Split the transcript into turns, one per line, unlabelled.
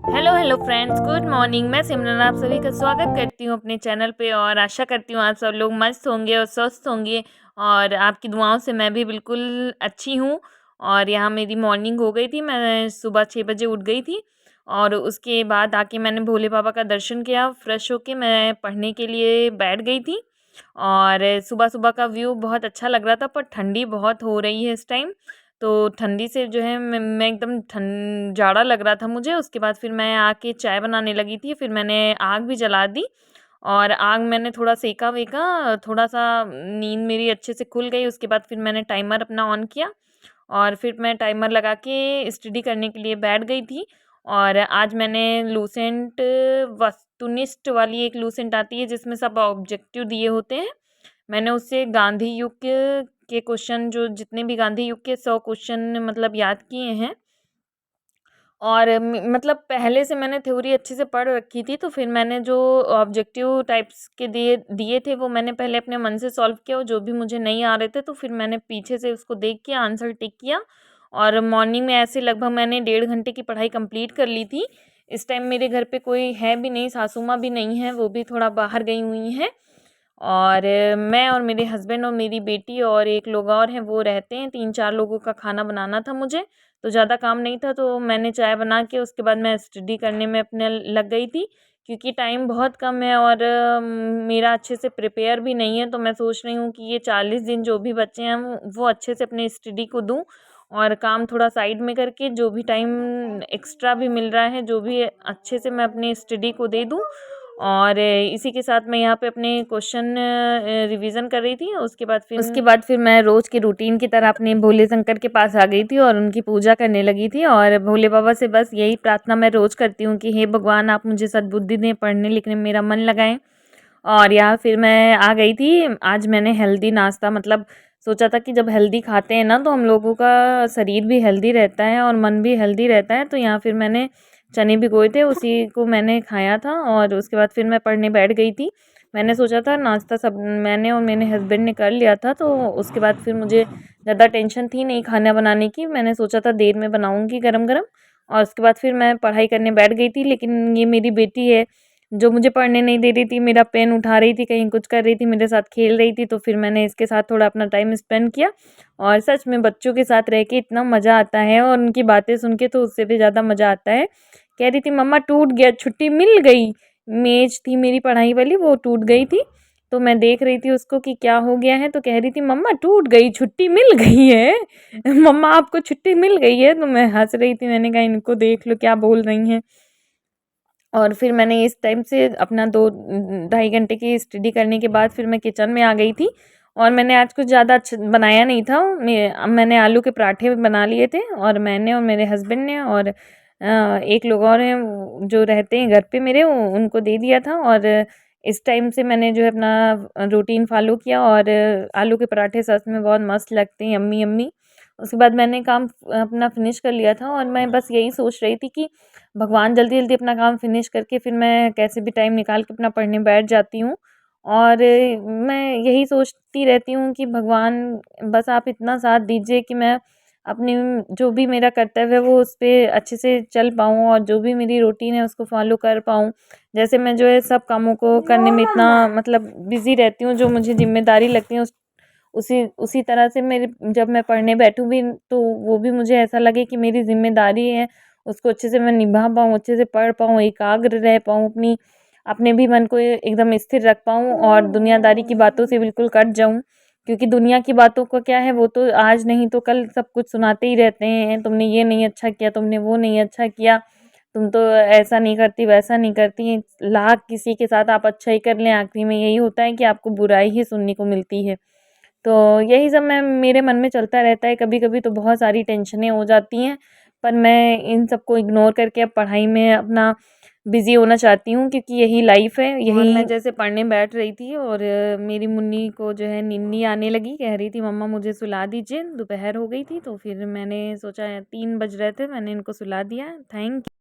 Hello friends, good morning. मैं सिमरन आप सभी का स्वागत करती हूँ अपने चैनल पे और आशा करती हूँ आप सब लोग मस्त होंगे और स्वस्थ होंगे। और आपकी दुआओं से मैं भी बिल्कुल अच्छी हूँ। और यहाँ मेरी मॉर्निंग हो गई थी, मैं सुबह 6 बजे उठ गई थी। और उसके बाद आके मैंने भोले बाबा का दर्शन किया, फ्रेश होके मैं पढ़ने के लिए बैठ गई थी। और सुबह सुबह का व्यू बहुत अच्छा लग रहा था, पर ठंडी बहुत हो रही है इस टाइम। तो ठंडी से जो है मैं एकदम जाड़ा लग रहा था मुझे। उसके बाद फिर मैं आके चाय बनाने लगी थी, फिर मैंने आग भी जला दी। और आग मैंने थोड़ा सेका वेका, थोड़ा सा नींद मेरी अच्छे से खुल गई। उसके बाद फिर मैंने टाइमर अपना ऑन किया और फिर मैं टाइमर लगा के स्टडी करने के लिए बैठ गई थी। और आज मैंने लूसेंट, वस्तुनिष्ठ वाली एक लूसेंट आती है जिसमें सब ऑब्जेक्टिव दिए होते हैं। मैंने उससे गांधी युग के क्वेश्चन, जो जितने भी गांधी युग के 100 क्वेश्चन मतलब याद किए हैं। और मतलब पहले से मैंने थ्योरी अच्छे से पढ़ रखी थी, तो फिर मैंने जो ऑब्जेक्टिव टाइप्स के दिए दिए थे वो मैंने पहले अपने मन से सॉल्व किया, और जो भी मुझे नहीं आ रहे थे तो फिर मैंने पीछे से उसको देख के आंसर टिक किया। और मॉर्निंग में ऐसे लगभग मैंने 1.5 घंटे की पढ़ाई कंप्लीट कर ली थी। इस टाइम मेरे घर पे कोई है भी नहीं, सासू माँ भी नहीं है, वो भी थोड़ा बाहर गई हुई हैं। और मैं और मेरे हस्बैंड और मेरी बेटी और एक लोग और हैं, वो रहते हैं। 3-4 लोगों का खाना बनाना था मुझे, तो ज़्यादा काम नहीं था, तो मैंने चाय बना के उसके बाद मैं स्टडी करने में अपने लग गई थी। क्योंकि टाइम बहुत कम है और मेरा अच्छे से प्रिपेयर भी नहीं है, तो मैं सोच रही हूँ कि ये 40 दिन जो भी बचे हैं वो अच्छे से अपने स्टडी को दूँ। और काम थोड़ा साइड में करके जो भी टाइम एक्स्ट्रा भी मिल रहा है, जो भी अच्छे से मैं अपने स्टडी को दे दूँ। और इसी के साथ मैं यहाँ पे अपने क्वेश्चन रिवीजन कर रही थी। उसके बाद फिर मैं रोज़ की रूटीन की तरह अपने भोले शंकर के पास आ गई थी और उनकी पूजा करने लगी थी। और भोले बाबा से बस यही प्रार्थना मैं रोज़ करती हूँ कि हे भगवान, आप मुझे सद्बुद्धि दें, पढ़ने लिखने में मेरा मन लगाएं। और यहाँ फिर मैं आ गई थी। आज मैंने हेल्दी नाश्ता, मतलब सोचा था कि जब हेल्दी खाते हैं ना तो हम लोगों का शरीर भी हेल्दी रहता है और मन भी हेल्दी रहता है। तो यहाँ फिर मैंने चने भिगोए थे, उसी को मैंने खाया था और उसके बाद फिर मैं पढ़ने बैठ गई थी। मैंने सोचा था नाश्ता सब मैंने और मेरे हस्बैंड ने कर लिया था, तो उसके बाद फिर मुझे ज़्यादा टेंशन थी नहीं खाना बनाने की। मैंने सोचा था देर में बनाऊँगी गरम-गरम। और उसके बाद फिर मैं पढ़ाई करने बैठ गई थी। लेकिन ये मेरी बेटी है जो मुझे पढ़ने नहीं दे रही थी, मेरा पेन उठा रही थी, कहीं कुछ कर रही थी, मेरे साथ खेल रही थी। तो फिर मैंने इसके साथ थोड़ा अपना टाइम स्पेंड किया। और सच में बच्चों के साथ रह के इतना मज़ा आता है और उनकी बातें सुन के तो उससे भी ज़्यादा मज़ा आता है। कह रही थी मम्मा टूट गया, छुट्टी मिल गई। मेज थी मेरी पढ़ाई वाली, वो टूट गई थी। तो मैं देख रही थी उसको कि क्या हो गया है, तो कह रही थी मम्मा टूट गई, छुट्टी मिल गई है। मम्मा आपको छुट्टी मिल गई है। तो मैं हंस रही थी, मैंने कहा इनको देख लो क्या बोल रही हैं। और फिर मैंने इस टाइम से अपना 2-2.5 घंटे की स्टडी करने के बाद फिर मैं किचन में आ गई थी। और मैंने आज कुछ ज़्यादा अच्छा बनाया नहीं था। मैंने आलू के पराठे बना लिए थे और मैंने और मेरे हस्बैंड ने और एक लोग और हैं जो रहते हैं घर पे मेरे, उनको दे दिया था। और इस टाइम से मैंने जो है अपना रूटीन फॉलो किया। और आलू के पराठे सच में बहुत मस्त लगते हैं, यम्मी यम्मी। उसके बाद मैंने काम अपना फिनिश कर लिया था और मैं बस यही सोच रही थी कि भगवान जल्दी जल्दी अपना काम फिनिश करके फिर मैं कैसे भी टाइम निकाल के अपना पढ़ने बैठ जाती हूँ। और मैं यही सोचती रहती हूँ कि भगवान बस आप इतना साथ दीजिए कि मैं अपनी जो भी मेरा कर्तव्य है वो उस पे अच्छे से चल पाऊँ और जो भी मेरी रूटीन है उसको फॉलो कर पाऊँ। जैसे मैं जो है सब कामों को करने में इतना मतलब बिज़ी रहती हूँ, जो मुझे ज़िम्मेदारी लगती है उसी उसी तरह से मेरे जब मैं पढ़ने बैठूँ भी तो वो भी मुझे ऐसा लगे कि मेरी ज़िम्मेदारी है, उसको अच्छे से मैं निभा पाऊँ, अच्छे से पढ़ पाऊँ, एकाग्र रह पाऊँ, अपने भी मन को एकदम स्थिर रख पाऊँ और दुनियादारी की बातों से बिल्कुल कट जाऊँ। क्योंकि दुनिया की बातों का क्या है, वो तो आज नहीं तो कल सब कुछ सुनाते ही रहते हैं, तुमने ये नहीं अच्छा किया, तुमने वो नहीं अच्छा किया, तुम तो ऐसा नहीं करती, वैसा नहीं करती। लाख किसी के साथ आप अच्छा ही कर लें, आखिरी में यही होता है कि आपको बुराई ही सुनने को मिलती है। तो यही सब मैं मेरे मन में चलता रहता है। कभी-कभी तो बहुत सारी टेंशनें हो जाती हैं, पर मैं इन सबको इग्नोर करके अब पढ़ाई में अपना बिज़ी होना चाहती हूँ, क्योंकि यही लाइफ़ है। और मैं जैसे पढ़ने बैठ रही थी और मेरी मुन्नी को जो है नींद आने लगी, कह रही थी मम्मा मुझे सुला दीजिए। दोपहर हो गई थी तो फिर मैंने सोचा 3 बज रहे थे, मैंने इनको सुला दिया। थैंक